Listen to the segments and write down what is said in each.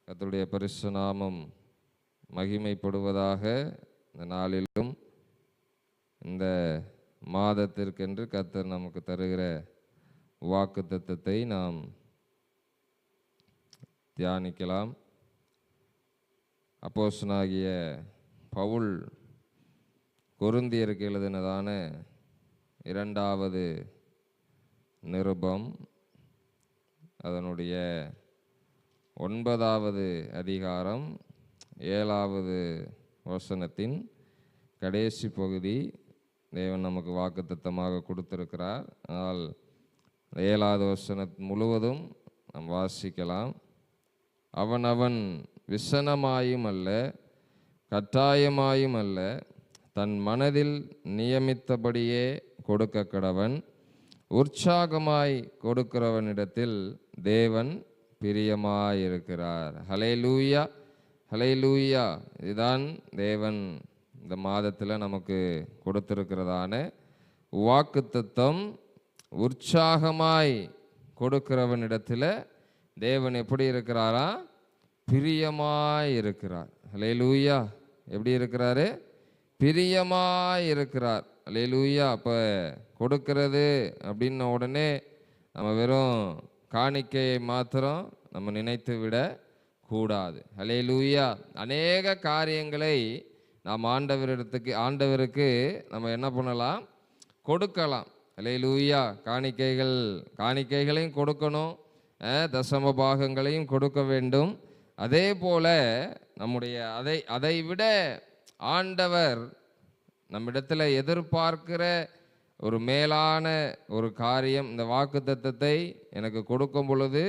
கர்த்தருடைய பரிசுத்த நாமம் மகிமைப்படுவதாக. இந்த நாளிலும் இந்த மாதத்திற்கென்று கர்த்தர் நமக்கு தருகிற வாக்குத்தத்தத்தை நாம் தியானிக்கலாம். அப்போஸ்தலனாகிய பவுல் கொரிந்தியருக்கு எழுதினதான 2வது நிருபம் அதனுடைய 9வது அதிகாரம் 7வது வசனத்தின் கடைசி பகுதி தேவன் நமக்கு வாக்குத்தத்தமாக கொடுத்திருக்கிறார். ஆனால் 7வது வசனம் முழுவதும் நாம் வாசிக்கலாம். அவனவன் விசனமாயும் அல்ல கட்டாயமாயும் அல்ல, தன் மனதில் நியமித்தபடியே கொடுக்க கடவன். உற்சாகமாய் கொடுக்கிறவனிடத்தில் தேவன் பிரியமாயிருக்கிறார். ஹல்லேலூயா, ஹல்லேலூயா. இதுதான் தேவன் இந்த மாதத்தில் நமக்கு கொடுத்திருக்கிறதான வாக்குத்தத்தம். உற்சாகமாய் கொடுக்கிறவனிடத்தில் தேவன் எப்படி இருக்கிறாரா? பிரியமாய் இருக்கிறார். ஹல்லேலூயா. எப்படி இருக்கிறாரு? பிரியமாய் இருக்கிறார். ஹல்லேலூயா. அப்போ கொடுக்கிறது அப்படின்ன உடனே நம்ம வெறும் காணிக்கையை மாத்திரம் நம்ம நினைத்து விட கூடாது. ஹல்லேலூயா. அநேக காரியங்களை நாம் ஆண்டவருக்கு நம்ம என்ன பண்ணலாம்? கொடுக்கலாம். ஹல்லேலூயா. காணிக்கைகளையும் கொடுக்கணும், தசம பாகங்களையும் கொடுக்க வேண்டும். அதே போல நம்முடைய அதை விட ஆண்டவர் நம்மிடத்தில் எதிர்பார்க்கிற ஒரு மேலான ஒரு காரியம். இந்த வாக்குத்தத்தத்தை எனக்கு கொடுக்கும் பொழுது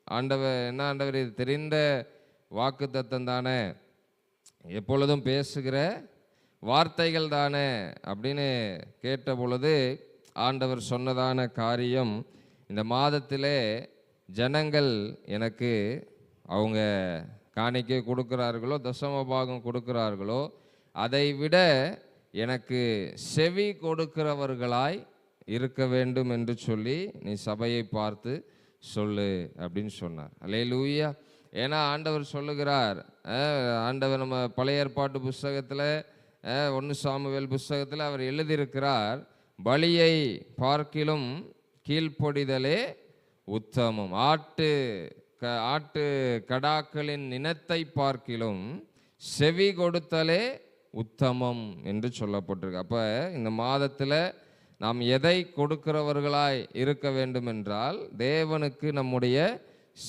ஆண்டவர் இது தெரிந்த வாக்குத்தத்தம் தானே, எப்பொழுதும் பேசுகிற வார்த்தைகள் தானே அப்படின்னு கேட்ட பொழுது ஆண்டவர் சொன்னதான காரியம், இந்த மாதத்திலே ஜனங்கள் எனக்கு அவங்க காணிக்கை கொடுக்கிறார்களோ தசம பாகம் கொடுக்கிறார்களோ, அதை விட எனக்கு செவி கொடுக்கிறவர்களாய் இருக்க வேண்டும் என்று சொல்லி நீ சபையை பார்த்து சொல்லு அப்படின்னு சொன்னார். அல்லேலூயா. ஏன்னா ஆண்டவர் சொல்லுகிறார், ஆண்டவர் நம்ம பழைய ஏற்பாட்டு புஸ்தகத்தில் 1 சாமுவேல் புஸ்தகத்தில் அவர் எழுதியிருக்கிறார், பலியை பார்க்கிலும் கீழ்ப்படிதலே உத்தமம், ஆட்டு கடாக்களின் இனத்தை பார்க்கிலும் செவி கொடுத்தலே உத்தமம் என்று சொல்லப்பட்டிருக்கு. அப்போ இந்த மாதத்தில் நாம் எதை கொடுக்கிறவர்களாய் இருக்க வேண்டும் என்றால், தேவனுக்கு நம்முடைய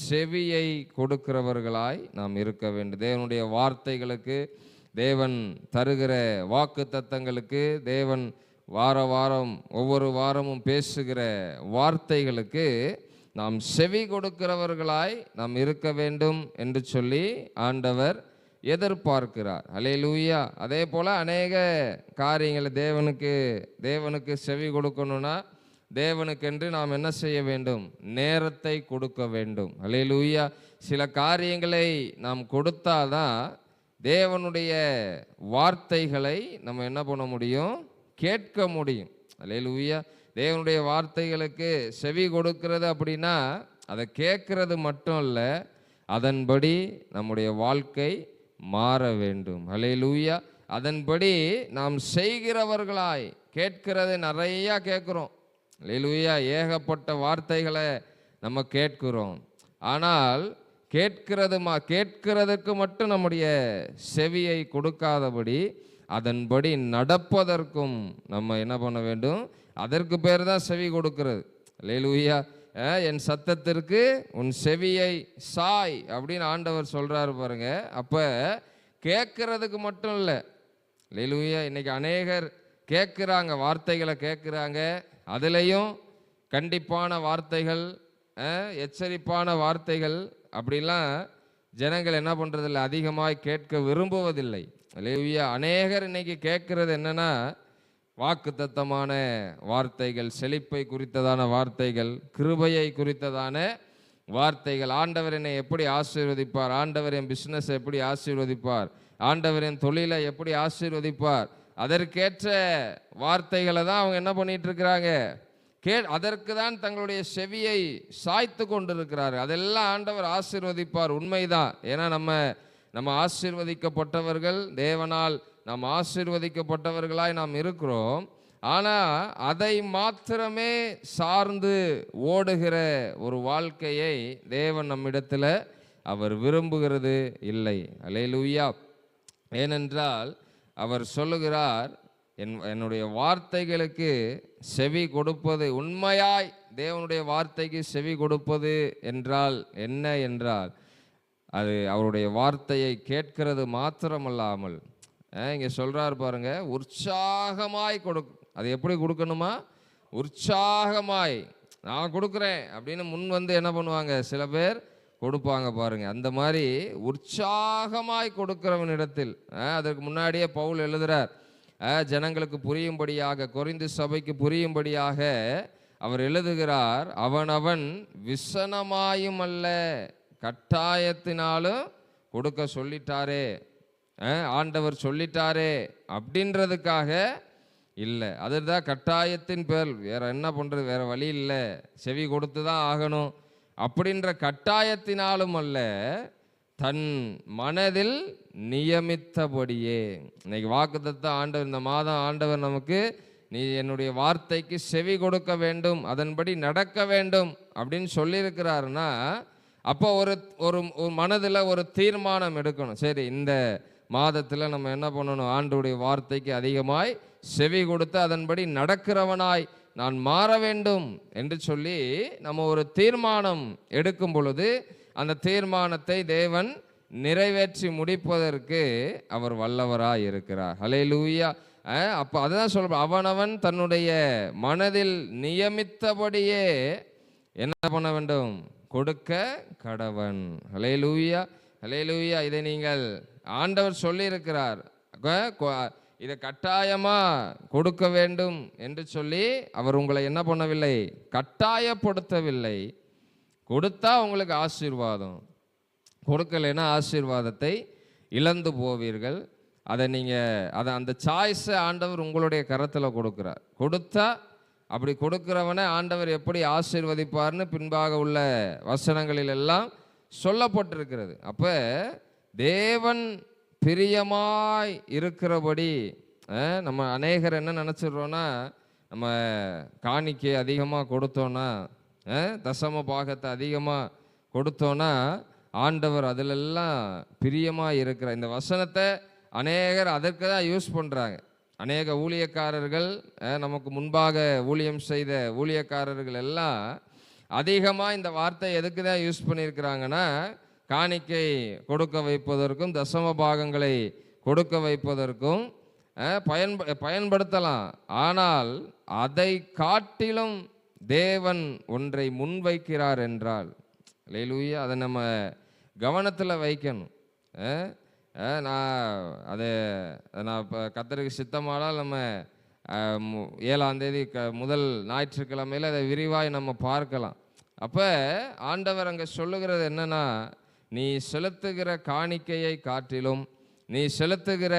செவியை கொடுக்கிறவர்களாய் நாம் இருக்க வேண்டும். தேவனுடைய வார்த்தைகளுக்கு, தேவன் தருகிற வாக்கு தத்தங்களுக்கு, தேவன் வாரம் ஒவ்வொரு வாரமும் பேசுகிற வார்த்தைகளுக்கு நாம் செவி கொடுக்கிறவர்களாய் நாம் இருக்க வேண்டும் என்று சொல்லி ஆண்டவர் எதிர்பார்க்கிறார். அல்லேலூயா. அதே போல் அநேக காரியங்களை தேவனுக்கு செவி கொடுக்கணும்னா தேவனுக்கென்று நாம் என்ன செய்ய வேண்டும்? நேரத்தை கொடுக்க வேண்டும். அல்லேலூயா. சில காரியங்களை நாம் கொடுத்தாதான் தேவனுடைய வார்த்தைகளை நம்ம என்ன பண்ண முடியும்? கேட்க முடியும். அல்லேலூயா. தேவனுடைய வார்த்தைகளுக்கு செவி கொடுக்கிறது அப்படின்னா அதை கேட்கறது மட்டும் இல்லை, அதன்படி நம்முடைய வாழ்க்கை மாற வேண்டும். அல்லேலூயா. அதன்படி நாம் செய்கிறவர்களாய், கேட்கிறது நிறையா கேட்குறோம். அல்லேலூயா. ஏகப்பட்ட வார்த்தைகளை நம்ம கேட்கிறோம். ஆனால் கேட்கிறதுக்கு மட்டும் நம்முடைய செவியை கொடுக்காதபடி அதன்படி நடப்பதற்கும் நம்ம என்ன பண்ண வேண்டும்? அதற்கு பேர் தான் செவி கொடுக்கிறது. அல்லேலூயா. என் சத்தத்திற்கு உன் செவியை சாய் அப்படின்னு ஆண்டவர் சொல்றாரு பாருங்க. அப்போ கேட்கறதுக்கு மட்டும் இல்லை. அல்லேலூயா. இன்னைக்கு அநேகர் கேட்குறாங்க, வார்த்தைகளை கேட்குறாங்க. அதுலேயும் கண்டிப்பான வார்த்தைகள், எச்சரிப்பான வார்த்தைகள் அப்படிலாம் ஜனங்கள் என்ன பண்ணுறதில்லை, அதிகமாக கேட்க விரும்புவதில்லை. அல்லேலூயா. அநேகர் இன்னைக்கு கேட்குறது என்னன்னா, வாக்குத்தத்தமான வார்த்தைகள், செழிப்பை குறித்ததான வார்த்தைகள், கிருபையை குறித்ததான வார்த்தைகள். ஆண்டவர் என்னை எப்படி ஆசீர்வதிப்பார், ஆண்டவர் என் பிஸ்னஸை எப்படி ஆசீர்வதிப்பார், ஆண்டவர் என் தொழிலை எப்படி ஆசீர்வதிப்பார், அதற்கேற்ற வார்த்தைகளை தான் அவங்க என்ன பண்ணிட்டு இருக்கிறாங்க? அதற்கு தான் தங்களுடைய செவியை சாய்த்து கொண்டிருக்கிறார். அதெல்லாம் ஆண்டவர் ஆசீர்வதிப்பார், உண்மைதான். ஏன்னா நம்ம ஆசீர்வதிக்கப்பட்டவர்கள், தேவனால் நாம் ஆசீர்வதிக்கப்பட்டவர்களாய் நாம் இருக்கிறோம். ஆனால் அதை மாத்திரமே சார்ந்து ஓடுகிற ஒரு வாழ்க்கையை தேவன் நம்மிடத்தில் அவர் விரும்புகிறது இல்லை. அல்லேலூயா. ஏனென்றால் அவர் சொல்லுகிறார், என்னுடைய வார்த்தைகளுக்கு செவி கொடுப்பது, உண்மையாய் தேவனுடைய வார்த்தைக்கு செவி கொடுப்பது என்றால் என்ன என்றால், அது அவருடைய வார்த்தையை கேட்கிறது மாத்திரமல்லாமல், இங்கே சொல்கிறார் பாருங்க, உற்சாகமாய் அது எப்படி கொடுக்கணுமா? உற்சாகமாய் நான் கொடுக்குறேன் அப்படின்னு முன் வந்து என்ன பண்ணுவாங்க, சில பேர் கொடுப்பாங்க பாருங்க. அந்த மாதிரி உற்சாகமாய் கொடுக்கிறவனிடத்தில், அதற்கு முன்னாடியே பவுல் எழுதுறார், ஜனங்களுக்கு புரியும்படியாக, கொரிந்து சபைக்கு புரியும்படியாக அவர் எழுதுகிறார், அவனவன் விசனமாயும் அல்ல கட்டாயத்தினாலும் கொடுக்க சொல்லிட்டாரே, ஆண்டவர் சொல்லிட்டாரே அப்படின்றதுக்காக இல்லை. அதுதான் கட்டாயத்தின் பேர். வேற என்ன பண்ணுறது, வேற வழி இல்லை, செவி கொடுத்து தான் ஆகணும் அப்படின்ற கட்டாயத்தினாலும் அல்ல, தன் மனதில் நியமித்தபடியே. இன்னைக்கு வாக்குத்தத்தம் ஆண்டவர், இந்த மாதம் ஆண்டவர் நமக்கு, நீ என்னுடைய வார்த்தைக்கு செவி கொடுக்க வேண்டும், அதன்படி நடக்க வேண்டும் அப்படின்னு சொல்லியிருக்கிறாருன்னா, அப்போ ஒரு மனதில் ஒரு தீர்மானம் எடுக்கணும். சரி, இந்த மாதத்தில் நம்ம என்ன பண்ணணும், ஆண்டவருடைய வார்த்தைக்கு அதிகமாய் செவி கொடுத்து அதன்படி நடக்கிறவனாய் நான் மாற வேண்டும் என்று சொல்லி நம்ம ஒரு தீர்மானம் எடுக்கும் பொழுது, அந்த தீர்மானத்தை தேவன் நிறைவேற்றி முடிப்பதற்கு அவர் வல்லவராய் இருக்கிறார். ஹல்லேலூயா. அப்போ அதுதான் சொல்ற, அவனவன் தன்னுடைய மனதில் நியமித்தபடியே என்ன பண்ண வேண்டும், கொடுக்க கடவன். ஹல்லேலூயா, ஹல்லேலூயா. இதை நீங்கள் ஆண்டவர் சொல்லியிருக்கிறார், இதை கட்டாயமாக கொடுக்க வேண்டும் என்று சொல்லி அவர் உங்களை என்ன பண்ணவில்லை, கட்டாயப்படுத்தவில்லை. கொடுத்தா உங்களுக்கு ஆசீர்வாதம், கொடுக்கலைன்னா ஆசீர்வாதத்தை இழந்து போவீர்கள். அதை அந்த சாய்ஸை ஆண்டவர் உங்களுடைய கரத்தில் கொடுக்குறார். கொடுத்தா, அப்படி கொடுக்கிறவனை ஆண்டவர் எப்படி ஆசீர்வதிப்பார்னு பின்பாக உள்ள வசனங்களில் எல்லாம் சொல்லப்பட்டிருக்கிறது. அப்போ தேவன் பிரியமாய் இருக்கிறபடி, நம்ம அநேகர் என்ன நினச்சிடுறோன்னா, நம்ம காணிக்கை அதிகமாக கொடுத்தோன்னா, தசம பாகத்தை அதிகமாக கொடுத்தோன்னா ஆண்டவர் அதிலெல்லாம் பிரியமாக இருக்கிற இந்த வசனத்தை அநேகர் அதற்கு தான் யூஸ் பண்ணுறாங்க. அநேக ஊழியக்காரர்கள், நமக்கு முன்பாக ஊழியம் செய்த ஊழியக்காரர்கள் எல்லாம் அதிகமாக இந்த வார்த்தை எதுக்கு தான் யூஸ் பண்ணியிருக்கிறாங்கன்னா, காணிக்கை கொடுக்க வைப்பதற்கும் தசம பாகங்களை கொடுக்க வைப்பதற்கும் பயன்படுத்தலாம். ஆனால் அதை காட்டிலும் தேவன் ஒன்றை முன்வைக்கிறார் என்றால், அல்லேலூயா, அதை நம்ம கவனத்தில் வைக்கணும். நான் இப்போ கர்த்தருக்கு சித்தமானால் நம்ம 7ஆம் தேதி முதல் ஞாயிற்றுக்கிழமையில் அதை விரிவாய் நம்ம பார்க்கலாம். அப்போ ஆண்டவர் அங்கே சொல்லுகிறது என்னன்னா, நீ செலுத்துகிற காணிக்கையை காட்டிலும், நீ செலுத்துகிற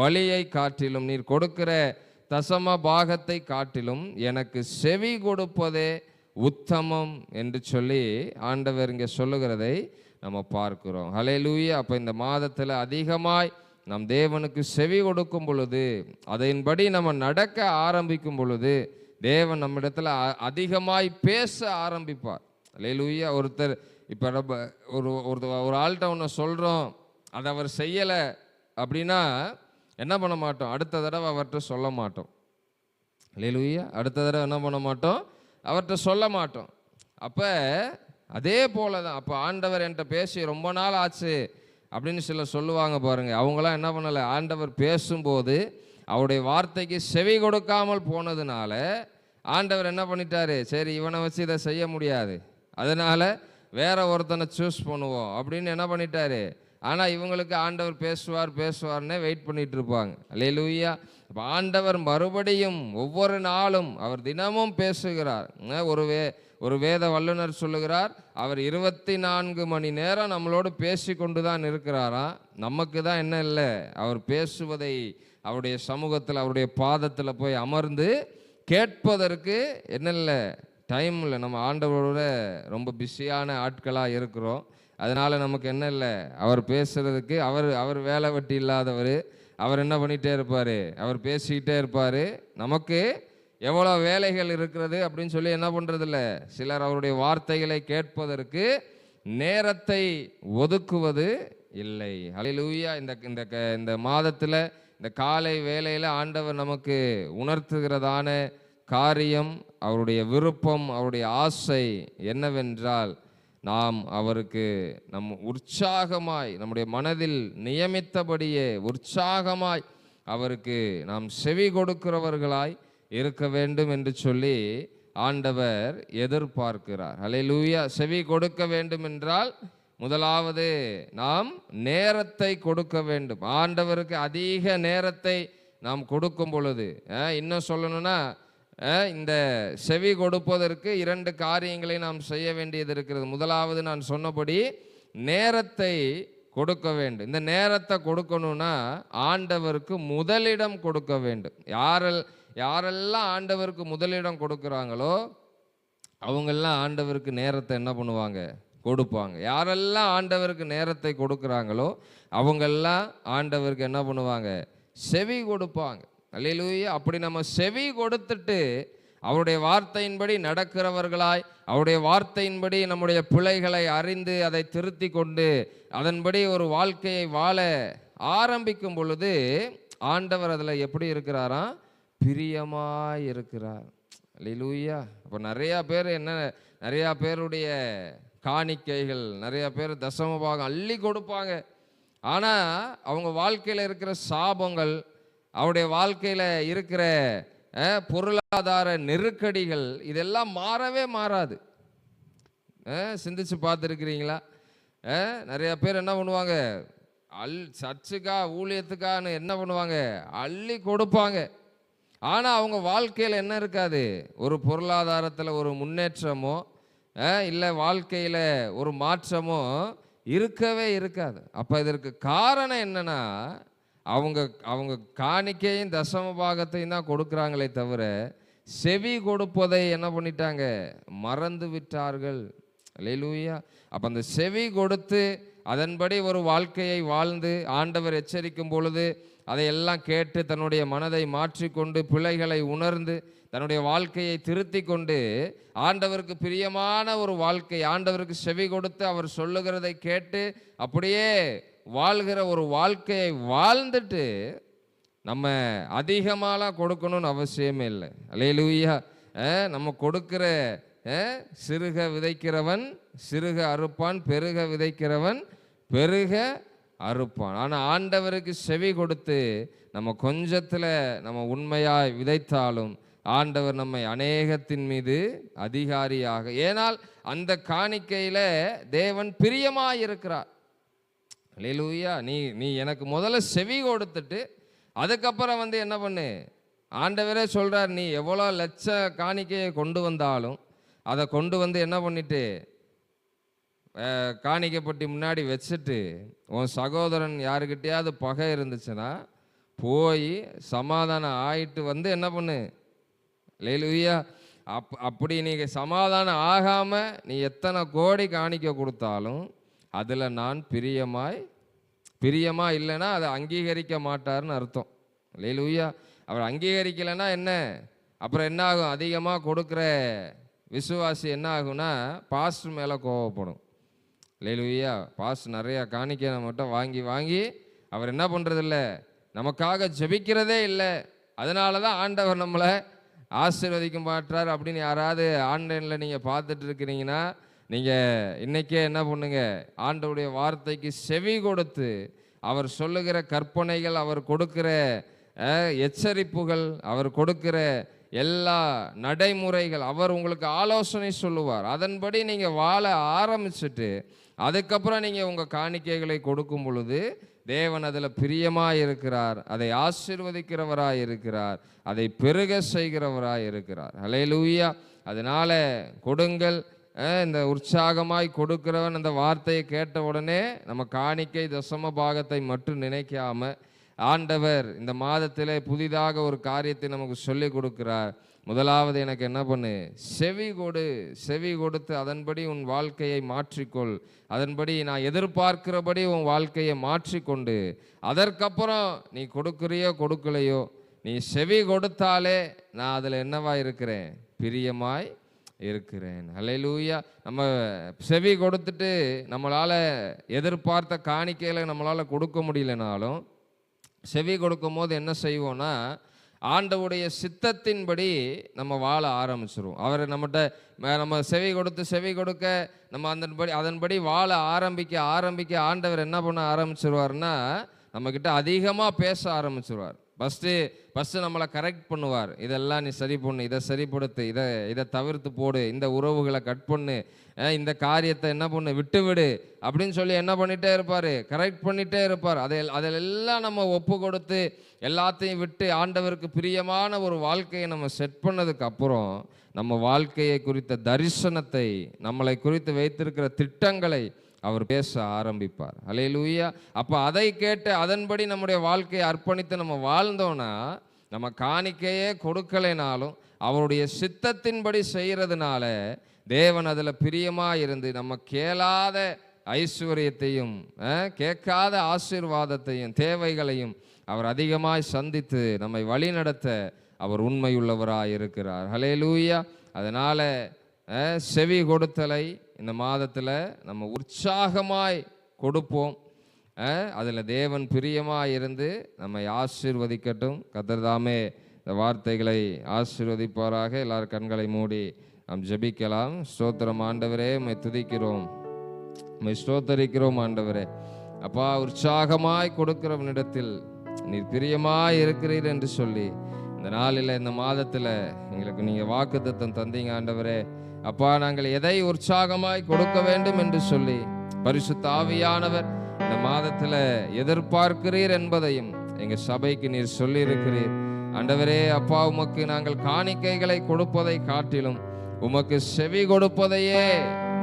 பலியை காட்டிலும், நீ கொடுக்கிற தசம பாகத்தை காட்டிலும் எனக்கு செவி கொடுப்பதே உத்தமம் என்று சொல்லி ஆண்டவர் இங்கே சொல்லுகிறதை நம்ம பார்க்கிறோம். ஹல்லேலூயா. அப்போ இந்த மாதத்தில் அதிகமாய் நம் தேவனுக்கு செவி கொடுக்கும் பொழுது, அதன்படி நம்ம நடக்க ஆரம்பிக்கும் பொழுது, தேவன் நம்மிடத்தில் அதிகமாய் பேச ஆரம்பிப்பார். ஹல்லேலூயா. ஒருத்தர் இப்போ நம்ம ஒரு ஆள்கிட்ட ஒன்று சொல்கிறோம், அதை அவர் செய்யலை அப்படின்னா என்ன பண்ண மாட்டோம், அடுத்த தடவை அவர்கிட்ட சொல்ல மாட்டோம். ஹல்லேலூயா. அடுத்த தடவை என்ன பண்ண மாட்டோம், அவர்கிட்ட சொல்ல மாட்டோம். அப்போ அதே போல தான், அப்போ ஆண்டவர் என்கிட்ட பேசி ரொம்ப நாள் ஆச்சு அப்படின்னு சிலர் சொல்லுவாங்க பாருங்கள். அவங்களாம் என்ன பண்ணலை, ஆண்டவர் பேசும்போது அவருடைய வார்த்தைக்கு செவி கொடுக்காமல் போனதுனால ஆண்டவர் என்ன பண்ணிட்டாரு, சரி இவனை வச்சு இதை செய்ய முடியாது, அதனால் வேற ஒருத்தனை சூஸ் பண்ணுவோம் அப்படின்னு என்ன பண்ணிட்டாரு. ஆனால் இவங்களுக்கு ஆண்டவர் பேசுவார்னே வெயிட் பண்ணிட்டு இருப்பாங்க. அல்லேலூயா. அப்போ ஆண்டவர் மறுபடியும் ஒவ்வொரு நாளும் அவர் தினமும் பேசுகிறார். ஒரு வேத வல்லுநர் சொல்லுகிறார், அவர் 24 மணி நேரம் நம்மளோடு பேசி கொண்டு தான் இருக்கிறாராம். நமக்கு தான் என்ன இல்லை, அவர் பேசுவதை அவருடைய சமூகத்தில் அவருடைய பாதத்தில் போய் அமர்ந்து கேட்பதற்கு என்ன இல்லை, டைம் இல்லை. நம்ம ஆண்டவரோட ரொம்ப பிஸியான ஆட்களாக இருக்கிறோம். அதனால் நமக்கு என்ன இல்லை, அவர் பேசுகிறதுக்கு அவர் வேலை வெட்டி இல்லாதவர். அவர் என்ன பண்ணிகிட்டே இருப்பார், அவர் பேசிக்கிட்டே இருப்பார். நமக்கு எவ்வளோ வேலைகள் இருக்கிறது அப்படின்னு சொல்லி என்ன பண்ணுறதில்ல, சிலர் அவருடைய வார்த்தைகளை கேட்பதற்கு நேரத்தை ஒதுக்குவது இல்லை. ஹல்லேலூயா. இந்த மாதத்தில் இந்த காலை வேளையில் ஆண்டவர் நமக்கு உணர்த்துகிறதான காரியம், அவருடைய விருப்பம், அவருடைய ஆசை என்னவென்றால், நாம் அவருக்கு உற்சாகமாய், நம்முடைய மனதில் நியமித்தபடியே உற்சாகமாய் அவருக்கு நாம் செவி கொடுக்கிறவர்களாய் இருக்க வேண்டும் என்று சொல்லி ஆண்டவர் எதிர்பார்க்கிறார். ஹல்லேலூயா. செவி கொடுக்க வேண்டும் என்றால் முதலாவது நாம் நேரத்தை கொடுக்க வேண்டும். ஆண்டவருக்கு அதிக நேரத்தை நாம் கொடுக்கும் பொழுது, இன்னும் சொல்லணும்னா, இந்த செவி கொடுப்பதற்கு 2 காரியங்களை நாம் செய்ய வேண்டியது இருக்கிறது. முதலாவது நான் சொன்னபடி நேரத்தை கொடுக்க வேண்டும். இந்த நேரத்தை கொடுக்கணும்னா ஆண்டவருக்கு முதலிடம் கொடுக்க வேண்டும். யாரெல்லாம் ஆண்டவருக்கு முதலிடம் கொடுக்குறாங்களோ அவங்கெல்லாம் ஆண்டவருக்கு நேரத்தை என்ன பண்ணுவாங்க, கொடுப்பாங்க. யாரெல்லாம் ஆண்டவருக்கு நேரத்தை கொடுக்குறாங்களோ அவங்கெல்லாம் ஆண்டவருக்கு என்ன பண்ணுவாங்க, செவி கொடுப்பாங்க. அல்லேலூயா. அப்படி நம்ம செவி கொடுத்துட்டு அவருடைய வார்த்தையின்படி நடக்கிறவர்களாய், அவருடைய வார்த்தையின்படி நம்முடைய பிழைகளை அறிந்து அதை திருத்தி கொண்டு அதன்படி ஒரு வாழ்க்கையை வாழ ஆரம்பிக்கும் பொழுது ஆண்டவர் அதில் எப்படி இருக்கிறாராம், பிரியமாய் இருக்கிறார். அல்லேலூயா. அப்போ நிறையா பேருடைய காணிக்கைகள், நிறையா பேர் தசமபாகம் அள்ளி கொடுப்பாங்க. ஆனால் அவங்க வாழ்க்கையில் இருக்கிற சாபங்கள், அவருடைய வாழ்க்கையில் இருக்கிற பொருளாதார நெருக்கடிகள் இதெல்லாம் மாறவே மாறாது. சிந்திச்சு பார்த்துருக்கிறீங்களா? நிறைய பேர் என்ன பண்ணுவாங்க, சர்ச்சுக்கா ஊழியத்துக்கான்னு என்ன பண்ணுவாங்க, அள்ளி கொடுப்பாங்க. ஆனால் அவங்க வாழ்க்கையில் என்ன இருக்காது, ஒரு பொருளாதாரத்தில் ஒரு முன்னேற்றமோ இல்லை வாழ்க்கையில் ஒரு மாற்றமோ இருக்கவே இருக்காது. அப்போ இதற்கு காரணம் என்னன்னா, அவங்க காணிக்கையும் தசம பாகத்தையும் தான் கொடுக்குறாங்களே தவிர செவி கொடுப்பதை என்ன பண்ணிட்டாங்க, மறந்து விட்டார்கள். அல்லேலூயா. அப்போ அந்த செவி கொடுத்து அதன்படி ஒரு வாழ்க்கையை வாழ்ந்து ஆண்டவர் எச்சரிக்கும் பொழுது அதையெல்லாம் கேட்டு தன்னுடைய மனதை மாற்றிக்கொண்டு பிழைகளை உணர்ந்து தன்னுடைய வாழ்க்கையை திருத்தி கொண்டு ஆண்டவருக்கு பிரியமான ஒரு வாழ்க்கை, ஆண்டவருக்கு செவி கொடுத்து அவர் சொல்லுகிறதை கேட்டு அப்படியே வாழ்கிற ஒரு வாழ்க்கையை வாழ்ந்துட்டு நம்ம அதிகமாலாம் கொடுக்கணும்னு அவசியமே இல்லை. அல்லேலூயா. நம்ம கொடுக்கிற சிறுக விதைக்கிறவன் சிறுக அறுப்பான், பெருக விதைக்கிறவன் பெருக அறுப்பான். ஆனால் ஆண்டவருக்கு செவி கொடுத்து நம்ம கொஞ்சத்தில் நம்ம உண்மையாய் விதைத்தாலும் ஆண்டவர் நம்மை அநேகத்தின் மீது அதிகாரியாக, ஏனால் அந்த காணிக்கையில் தேவன் பிரியமாயிருக்கிறார். அல்லேலூயா. நீ எனக்கு முதல்ல செவி கொடுத்துட்டு அதுக்கப்புறம் என்ன பண்ணு, ஆண்டவரே சொல்கிறார், நீ எவ்வளோ லட்ச காணிக்கையை கொண்டு வந்தாலும் அதை கொண்டு என்ன பண்ணிட்டு காணிக்கைப்பட்டி முன்னாடி வச்சுட்டு உன் சகோதரன் யாருக்கிட்டையாவது பகை இருந்துச்சுன்னா போய் சமாதானம் ஆயிட்டு என்ன பண்ணு. அல்லேலூயா. அப்படி நீங்கள் சமாதானம் ஆகாமல் நீ எத்தனை கோடி காணிக்க கொடுத்தாலும் அதில் நான் பிரியமாக இல்லைன்னா அதை அங்கீகரிக்க மாட்டார்னு அர்த்தம். அல்லேலூயா. அவர் அங்கீகரிக்கலைன்னா என்ன, அப்புறம் என்ன ஆகும், அதிகமாக கொடுக்குற விசுவாசி என்ன ஆகும்னா பாஸ்டர் மேலே கோவப்படும். அல்லேலூயா. பாஸ்டர் நிறையா காணிக்கை நம்மகிட்ட வாங்கி அவர் என்ன பண்ணுறதில்ல, நமக்காக ஜெபிக்கிறதே இல்லை. அதனால தான் ஆண்டவர் நம்மளை ஆசீர்வதிக்க மாட்டார் அப்படின்னு யாராவது ஆன்லைனில் நீங்கள் பார்த்துட்டு இருக்கிறீங்கன்னா நீங்கள் இன்றைக்கே என்ன பண்ணுங்க, ஆண்டவருடைய வார்த்தைக்கு செவி கொடுத்து அவர் சொல்லுகிற கற்பனைகள், அவர் கொடுக்கிற எச்சரிப்புகள், அவர் கொடுக்கிற எல்லா நடைமுறைகள், அவர் உங்களுக்கு ஆலோசனை சொல்லுவார். அதன்படி நீங்கள் வாழ ஆரம்பிச்சுட்டு அதுக்கப்புறம் நீங்கள் உங்கள் காணிக்கைகளை கொடுக்கும் பொழுது தேவன் அதில் பிரியமாக இருக்கிறார், அதை ஆசீர்வதிக்கிறவராய் இருக்கிறார், அதை பெருக செய்கிறவராய் இருக்கிறார். அல்லேலூயா. அதனால் கொடுங்கள். இந்த உற்சாகமாய் கொடுக்கிறவன் அந்த வார்த்தையை கேட்ட உடனே நம்ம காணிக்கை தசம பாகத்தை மட்டும் நினைக்காம ஆண்டவர் இந்த மாதத்திலே புதிதாக ஒரு காரியத்தை நமக்கு சொல்லி கொடுக்கிறார். முதலாவது எனக்கு என்ன பண்ணு, செவி கொடு. செவி கொடுத்து அதன்படி உன் வாழ்க்கையை மாற்றிக்கொள். அதன்படி நான் எதிர்பார்க்கிறபடி உன் வாழ்க்கையை மாற்றிக்கொண்டு அதற்கப்புறம் நீ கொடுக்குறியோ கொடுக்கலையோ, நீ செவி கொடுத்தாலே நான் அதில் என்னவா இருக்கிறேன், பிரியமாய் இருக்கிறேன். அல்லேலூயா. நம்ம செவி கொடுத்துட்டு நம்மளால் எதிர்பார்த்த காணிக்கையில் நம்மளால் கொடுக்க முடியலனாலும், செவி கொடுக்கும் போது என்ன செய்வோம்னா, ஆண்டவுடைய சித்தத்தின்படி நம்ம வாழ ஆரம்பிச்சிருவோம். அவர் நம்ம செவி கொடுக்க நம்ம அதன்படி வாழ ஆரம்பிக்க ஆண்டவர் என்ன பண்ண ஆரம்பிச்சிருவார்னா, நம்மக்கிட்ட அதிகமாக பேச ஆரம்பிச்சிருவார். ஃபஸ்ட்டு நம்மளை கரெக்ட் பண்ணுவார். இதெல்லாம் நீ சரி பண்ணு, இதை சரிப்படுத்து, இதை தவிர்த்து போடு, இந்த உறவுகளை கட் பண்ணு, இந்த காரியத்தை என்ன பண்ணு, விட்டுவிடு அப்படின்னு சொல்லி என்ன பண்ணிகிட்டே இருப்பார், கரெக்ட் பண்ணிகிட்டே இருப்பார். அதிலெல்லாம் நம்ம ஒப்பு கொடுத்து எல்லாத்தையும் விட்டு ஆண்டவருக்கு பிரியமான ஒரு வாழ்க்கையை நம்ம செட் பண்ணதுக்கு அப்புறம் நம்ம வாழ்க்கையை குறித்த தரிசனத்தை, நம்மளை குறித்து வைத்திருக்கிற திட்டங்களை அவர் பேச ஆரம்பிப்பார். அல்லேலூயா. அப்போ அதை கேட்டு அதன்படி நம்முடைய வாழ்க்கையை அர்ப்பணித்து நம்ம வாழ்ந்தோன்னா, நம்ம காணிக்கையே கொடுக்கலைனாலும் அவருடைய சித்தத்தின்படி செய்கிறதுனால தேவன் அதில் பிரியமாக இருந்து நம்ம கேளாத ஐஸ்வர்யத்தையும் கேட்காத ஆசீர்வாதத்தையும் தேவைகளையும் அவர் அதிகமாய் சந்தித்து நம்மை வழிநடத்த அவர் உண்மையுள்ளவராக இருக்கிறார். அல்லேலூயா. அதனால் செவி கொடுத்தலை இந்த மாதத்தில் நம்ம உற்சாகமாய் கொடுப்போம். அதில் தேவன் பிரியமாக இருந்து நம்மை ஆசீர்வதிக்கட்டும். கர்த்தர் தாமே இந்த வார்த்தைகளை ஆசீர்வதிப்பாராக. எல்லாரும் கண்களை மூடி நாம் ஜெபிக்கலாம். ஸ்தோத்திரம் ஆண்டவரே, உம்மை துதிக்கிறோம், உம்மை ஸ்தோத்தரிக்கிறோம் ஆண்டவரே. அப்பா, உற்சாகமாய் கொடுக்கிறவனிடத்தில் நீர் பிரியமாய் இருக்கிறீர் என்று சொல்லி இந்த நாளில், இந்த மாதத்தில் எங்களுக்கு நீங்கள் வாக்குத்தத்தம் தந்தீங்க ஆண்டவரே. அப்பா, நாங்கள் எதை உற்சாகமாய் கொடுக்க வேண்டும் என்று சொல்லி பரிசுத்த ஆவியானவர் இந்த மாதத்தில் எதிர்பார்க்கிறீர் என்பதையும் எங்கள் சபைக்கு நீர் சொல்லி இருக்கிறீர் ஆண்டவரே. அப்பா, உமக்கு நாங்கள் காணிக்கைகளை கொடுப்பதை காட்டிலும் உமக்கு செவி கொடுப்பதையே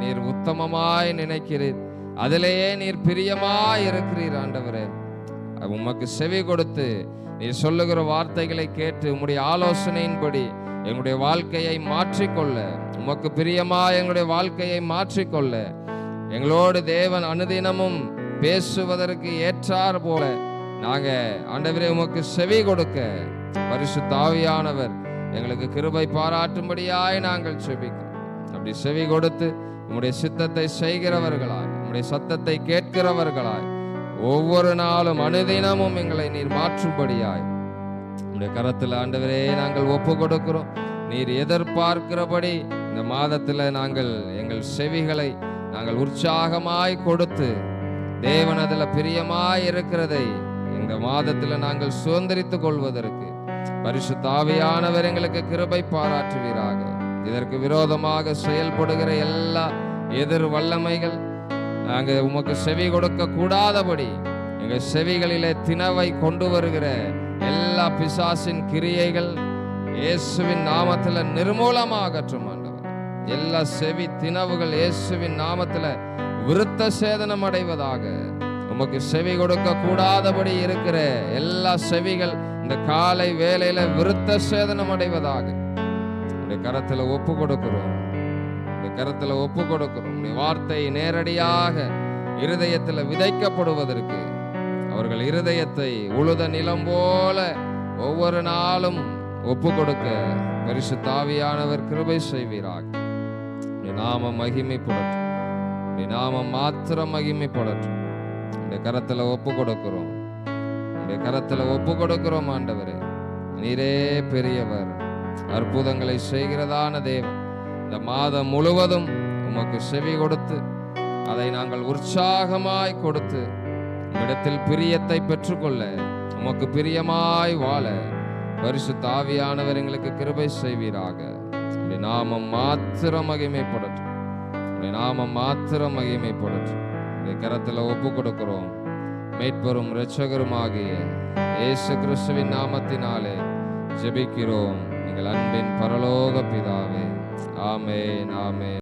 நீர் உத்தமமாய் நினைக்கிறீர். அதிலேயே நீர் பிரியமாய் இருக்கிறீர் ஆண்டவரே. உமக்கு செவி கொடுத்து நீர் சொல்லுகிற வார்த்தைகளை கேட்டு உம்முடைய ஆலோசனையின்படி எங்களுடைய வாழ்க்கையை மாற்றிக்கொள்ள, உமக்கு பிரியமா எங்களுடைய வாழ்க்கையை மாற்றிக்கொள்ள, எங்களோடு தேவன் அனுதினமும் பேசுவதற்கு ஏற்றார் போல நாங்கள் ஆண்டவரே உமக்கு செவி கொடுக்க பரிசுத்த ஆவியானவர் எங்களுக்கு கிருபை பாராட்டும்படியாய் நாங்கள் செபிக்கிறோம். அப்படி செவி கொடுத்து உம்முடைய சித்தத்தை செய்கிறவர்களாய், உம்முடைய சத்தத்தை கேட்கிறவர்களாய் ஒவ்வொரு நாளும் அனுதினமும் எங்களை நீர் மாற்றும்படியாய் உம்முடைய கரத்தில் ஆண்டவரே நாங்கள் ஒப்பு கொடுக்கிறோம். நீர் எதிர்பார்க்கிறபடி இந்த மாதத்தில் நாங்கள் எங்கள் செவிகளை நாங்கள் உற்சாகமாய் கொடுத்து தேவன் அதில் பிரியமாய் இருக்கிறதை இந்த மாதத்தில் நாங்கள் சுதந்திரித்துக் கொள்வதற்கு பரிசுத்த ஆவியானவர் எங்களுக்கு கிருபை பாராட்டுவீராக. இதற்கு விரோதமாக செயல்படுகிற எல்லா எதிர் வல்லமைகள் நாங்கள் உமக்கு செவி கொடுக்க கூடாதபடி எங்கள் செவிகளிலே தினவை கொண்டு வருகிற எல்லா பிசாசின் கிரியைகள் இயேசுவின் நாமத்தில் நிர்மூலமாகற்றும் ஆண்டவர். எல்லா செவி தினவுகள் இயேசுவின் நாமத்தில் விருத்த சேதனம் அடைவதாக. உமக்கு செவி கொடுக்க கூடாதபடி இருக்கிற எல்லா செவிகள் இந்த காலை வேளையில விருத்த சேதனம் அடைவதாக உடைய கரத்துல ஒப்பு கொடுக்கிறோம். கரத்துல ஒப்பு கொடுக்கிறோம். உடைய வார்த்தை நேரடியாக இருதயத்தில் விதைக்கப்படுவதற்கு அவர்கள் இருதயத்தை உழுத நிலம் போல ஒவ்வொரு நாளும் ஒப்பு கொடுக்க பரிசுத்த ஆவியானவர் கிருபை செய்வீராக. நாமம் மகிமைப்படட்டும், நாமம் மாத்திரம் மகிமைப்படட்டும். உடைய கரத்துல ஒப்பு கொடுக்கிறோம், உடைய கரத்துல ஒப்பு கொடுக்கிறோம் ஆண்டவரே. நீரே பெரியவர், அற்புதங்களை செய்கிறதான தேவன். இந்த மாதம் முழுவதும் உமக்கு செவி கொடுத்து அதை நாங்கள் உற்சாகமாய் கொடுத்து உம்மிடத்தில் பிரியத்தை பெற்றுக்கொள்ள, உமக்கு பிரியமாய் வாழ பரிசுத்த ஆவியானவர் எங்களுக்கு கிருபை செய்வீராக. உம்முடைய நாமம் மாத்திரம் மகிமைப்படட்டும், உம்முடைய நாமம் மாத்திரம் மகிமைப்படட்டும். உம்முடைய கரத்தில் ஒப்பு கொடுக்கிறோம். மீட்பரும் இரட்சகருமாகிய இயேசு கிறிஸ்துவின் நாமத்தினாலே ஜெபிக்கிறோம் எங்கள் அன்பின் பரலோக பிதாவே. ஆமென், ஆமென்.